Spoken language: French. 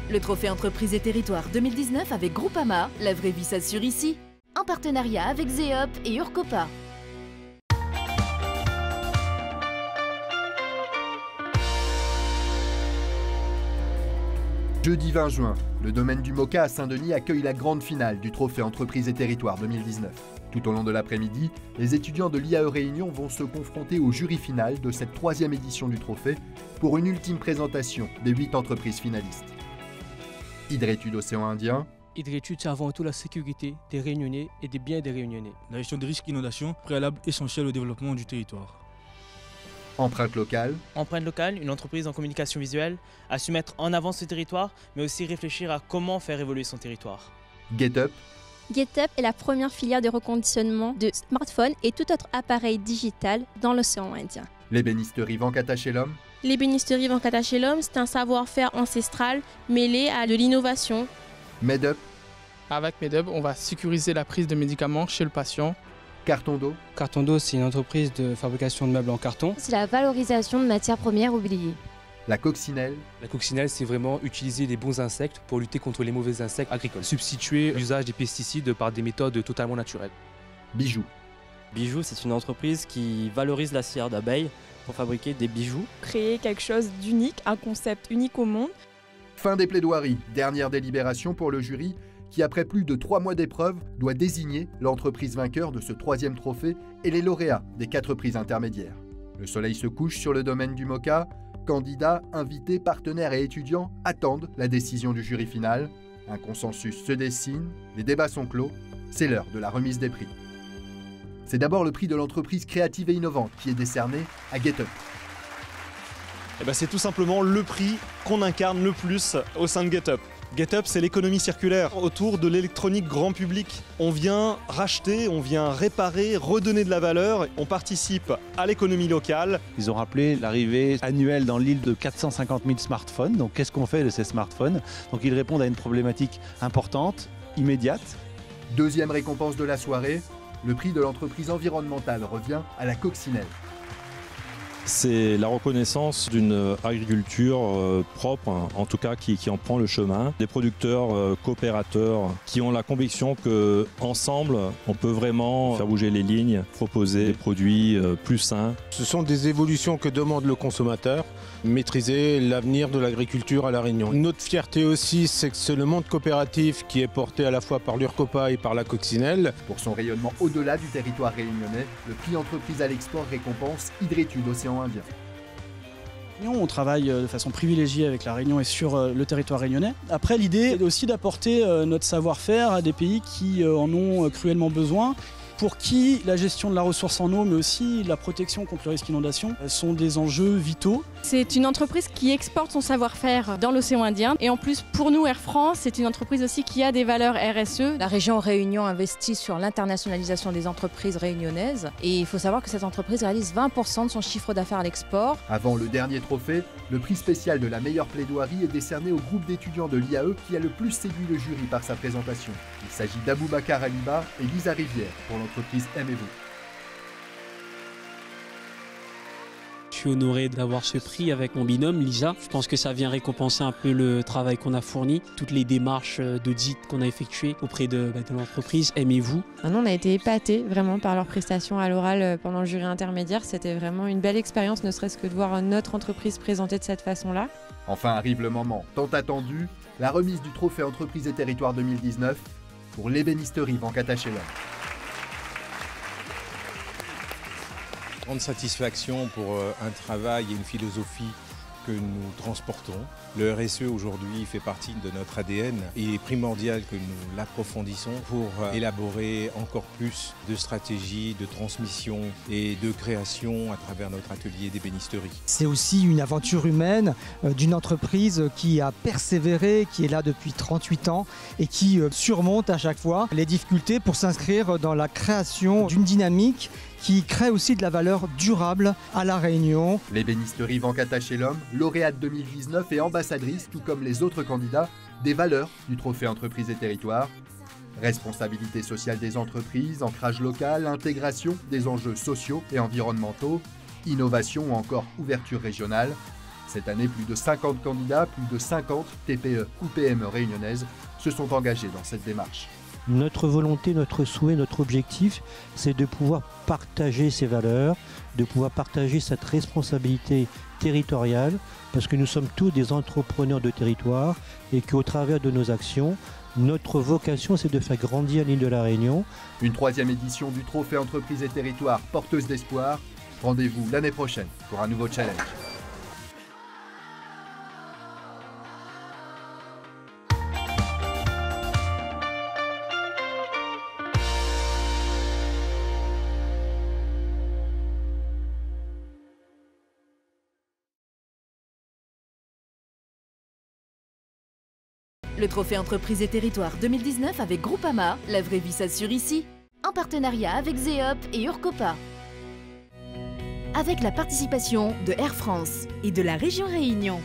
Le trophée Entreprise et Territoire 2019 avec Groupama, la vraie vie s'assure ici. En partenariat avec Zeop et Urcopa. Jeudi 20 juin, le domaine du Moka à Saint-Denis accueille la grande finale du trophée Entreprise et Territoire 2019. Tout au long de l'après-midi, les étudiants de l'IAE Réunion vont se confronter au jury final de cette 3e édition du trophée pour une ultime présentation des 8 entreprises finalistes. Hydrétude Océan Indien. Hydrétude, c'est avant tout la sécurité des Réunionnais et des biens des Réunionnais. La gestion des risques d'inondation, préalable essentiel au développement du territoire. Empreinte locale. Empreinte locale, une entreprise en communication visuelle, a su mettre en avant ce territoire, mais aussi réfléchir à comment faire évoluer son territoire. GetUp. GetUp est la première filière de reconditionnement de smartphones et tout autre appareil digital dans l'océan Indien. L'ébénisterie Venkatachelum. L'ébénisterie Venkatachelum, c'est un savoir-faire ancestral mêlé à de l'innovation. MedUp. Avec MedUp, on va sécuriser la prise de médicaments chez le patient. Carton d'eau. Carton d'eau, c'est une entreprise de fabrication de meubles en carton. C'est la valorisation de matières premières oubliées. La coccinelle. La coccinelle, c'est vraiment utiliser les bons insectes pour lutter contre les mauvais insectes agricoles. Substituer l'usage des pesticides par des méthodes totalement naturelles. Bijoux. Bijoux, c'est une entreprise qui valorise la cire d'abeille pour fabriquer des bijoux. Créer quelque chose d'unique, un concept unique au monde. Fin des plaidoiries, dernière délibération pour le jury qui, après plus de 3 mois d'épreuve, doit désigner l'entreprise vainqueur de ce 3e trophée et les lauréats des 4 prix intermédiaires. Le soleil se couche sur le domaine du Moka. Candidats, invités, partenaires et étudiants attendent la décision du jury final. Un consensus se dessine, les débats sont clos, c'est l'heure de la remise des prix. C'est d'abord le prix de l'entreprise créative et innovante qui est décerné à GetUp. C'est tout simplement le prix qu'on incarne le plus au sein de GetUp. GetUp, c'est l'économie circulaire autour de l'électronique grand public. On vient racheter, on vient réparer, redonner de la valeur. On participe à l'économie locale. Ils ont rappelé l'arrivée annuelle dans l'île de 450 000 smartphones. Donc qu'est-ce qu'on fait de ces smartphones? Donc ils répondent à une problématique importante, immédiate. Deuxième récompense de la soirée, le prix de l'entreprise environnementale revient à la coccinelle. C'est la reconnaissance d'une agriculture propre, en tout cas qui en prend le chemin. Des producteurs coopérateurs qui ont la conviction qu'ensemble, on peut vraiment faire bouger les lignes, proposer des produits plus sains. Ce sont des évolutions que demande le consommateur, maîtriser l'avenir de l'agriculture à La Réunion. Notre fierté aussi, c'est que c'est le monde coopératif qui est porté à la fois par l'Urcopa et par la coccinelle. Pour son rayonnement au-delà du territoire réunionnais, le prix entreprise à l'export récompense Hydrétude Océan Indien. On travaille de façon privilégiée avec la Réunion et sur le territoire réunionnais. Après, l'idée est aussi d'apporter notre savoir-faire à des pays qui en ont cruellement besoin, pour qui la gestion de la ressource en eau, mais aussi la protection contre le risque d'inondation, sont des enjeux vitaux. C'est une entreprise qui exporte son savoir-faire dans l'océan Indien. Et en plus, pour nous, Air France, c'est une entreprise aussi qui a des valeurs RSE. La région Réunion investit sur l'internationalisation des entreprises réunionnaises. Et il faut savoir que cette entreprise réalise 20% de son chiffre d'affaires à l'export. Avant le dernier trophée, le prix spécial de la meilleure plaidoirie est décerné au groupe d'étudiants de l'IAE qui a le plus séduit le jury par sa présentation. Il s'agit d'Aboubacar Aliba et Lisa Rivière pour l'entreprise Aimez-vous. Je suis honoré d'avoir ce prix avec mon binôme Lisa. Je pense que ça vient récompenser un peu le travail qu'on a fourni, toutes les démarches d'audit qu'on a effectuées auprès de l'entreprise Aimez-vous. Nous, on a été épatés vraiment par leurs prestations à l'oral pendant le jury intermédiaire. C'était vraiment une belle expérience, ne serait-ce que de voir notre entreprise présentée de cette façon-là. Enfin arrive le moment tant attendu, la remise du trophée Entreprise et Territoire 2019 pour l'ébénisterie Venkatachelum. Grande satisfaction pour un travail et une philosophie que nous transportons. Le RSE aujourd'hui fait partie de notre ADN et il est primordial que nous l'approfondissons pour élaborer encore plus de stratégies, de transmission et de création à travers notre atelier d'ébénisterie. C'est aussi une aventure humaine d'une entreprise qui a persévéré, qui est là depuis 38 ans et qui surmonte à chaque fois les difficultés pour s'inscrire dans la création d'une dynamique qui crée aussi de la valeur durable à La Réunion. L'ébénisterie Venkatachelum, lauréate 2019 et ambassadrice, tout comme les autres candidats, des valeurs du trophée Entreprise et Territoire. Responsabilité sociale des entreprises, ancrage local, intégration des enjeux sociaux et environnementaux, innovation ou encore ouverture régionale. Cette année, plus de 50 candidats, plus de 50 TPE ou PME réunionnaises se sont engagés dans cette démarche. Notre volonté, notre souhait, notre objectif, c'est de pouvoir partager ces valeurs, de pouvoir partager cette responsabilité territoriale, parce que nous sommes tous des entrepreneurs de territoire et qu'au travers de nos actions, notre vocation, c'est de faire grandir l'île de la Réunion. Une 3e édition du Trophée Entreprises et Territoires porteuse d'espoir. Rendez-vous l'année prochaine pour un nouveau challenge. Le Trophée Entreprises et Territoires 2019 avec Groupama, la vraie vie s'assure ici. En partenariat avec ZEOP et Urcopa. Avec la participation de Air France et de la région Réunion.